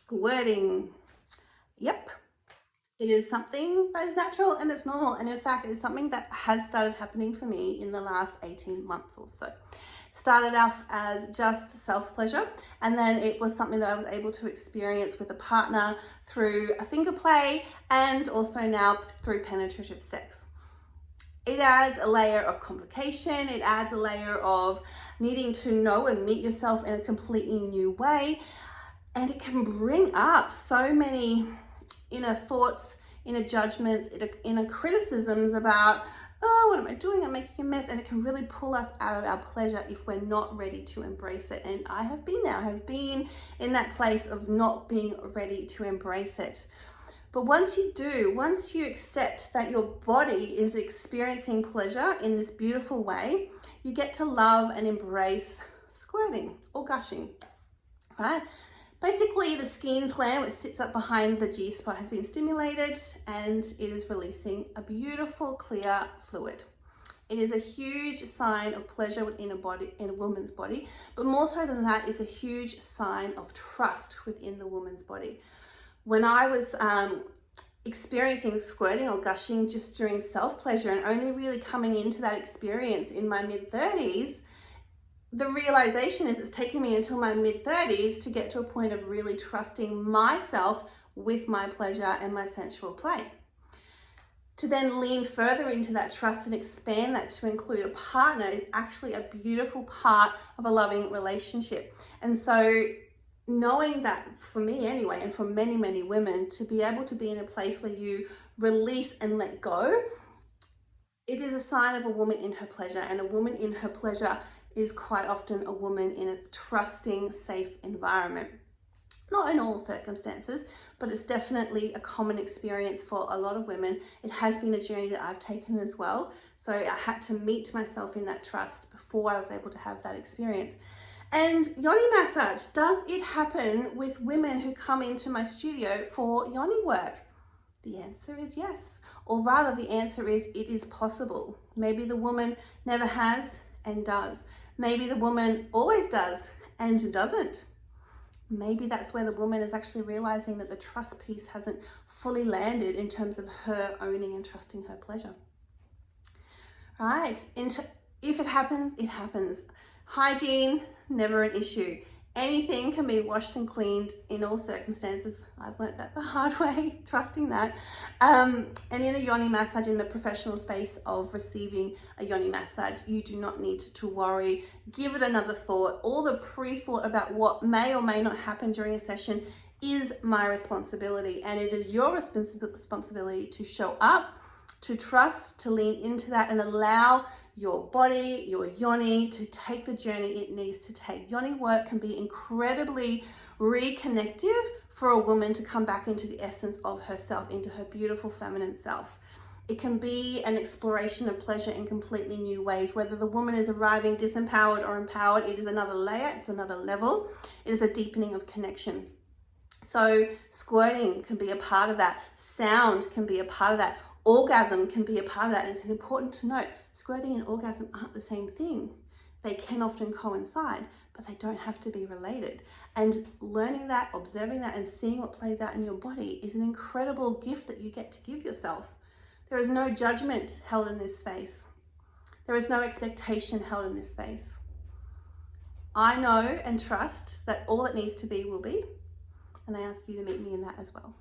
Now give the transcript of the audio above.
Squirting. Yep, it is something that is natural and it's normal. And in fact, it's something that has started happening for me in the last 18 months or so. Started off as just self-pleasure, and then it was something that I was able to experience with a partner through a finger play and also now through penetrative sex. It adds a layer of complication. It adds a layer of needing to know and meet yourself in a completely new way. And it can bring up so many inner thoughts, inner judgments, inner criticisms about, oh, what am I doing? I'm making a mess. And it can really pull us out of our pleasure if we're not ready to embrace it. And I have been there. I have been in that place of not being ready to embrace it. But once you do, once you accept that your body is experiencing pleasure in this beautiful way, you get to love and embrace squirting or gushing, right? Basically, the Skene's gland, which sits up behind the G-spot, has been stimulated and it is releasing a beautiful, clear fluid. It is a huge sign of pleasure within a woman's body, but more so than that, it's a huge sign of trust within the woman's body. When I was experiencing squirting or gushing just during self-pleasure and only really coming into that experience in my mid-30s, the realization is it's taken me until my mid-30s to get to a point of really trusting myself with my pleasure and my sensual play. To then lean further into that trust and expand that to include a partner is actually a beautiful part of a loving relationship. And so knowing that, for me anyway, and for many, many women, to be able to be in a place where you release and let go, it is a sign of a woman in her pleasure. And a woman in her pleasure is quite often a woman in a trusting, safe environment. Not in all circumstances, but it's definitely a common experience for a lot of women. It has been a journey that I've taken as well. So I had to meet myself in that trust before I was able to have that experience. And Yoni Massage, does it happen with women who come into my studio for yoni work? The answer is yes. Or rather, the answer is it is possible. Maybe the woman never has and does. Maybe the woman always does and doesn't. Maybe that's where the woman is actually realizing that the trust piece hasn't fully landed in terms of her owning and trusting her pleasure. Right, if it happens, it happens. Hygiene, never an issue. Anything can be washed and cleaned in all circumstances. I've learned that the hard way, trusting that. And in a yoni massage, in the professional space of receiving a yoni massage, you do not need to worry. Give it another thought. All the pre-thought about what may or may not happen during a session is my responsibility. And it is your responsibility to show up, to trust, to lean into that and allow your body, your yoni, to take the journey it needs to take. Yoni work can be incredibly reconnective for a woman to come back into the essence of herself, into her beautiful feminine self. It can be an exploration of pleasure in completely new ways. Whether the woman is arriving disempowered or empowered, it is another layer, it's another level. It is a deepening of connection. So squirting can be a part of that. Sound can be a part of that. Orgasm can be a part of that. And it's important to note, squirting and orgasm aren't the same thing. They can often coincide, but they don't have to be related. And learning that, observing that, and seeing what plays out in your body is an incredible gift that you get to give yourself. There is no judgment held in this space. There is no expectation held in this space. I know and trust that all that needs to be will be, and I ask you to meet me in that as well.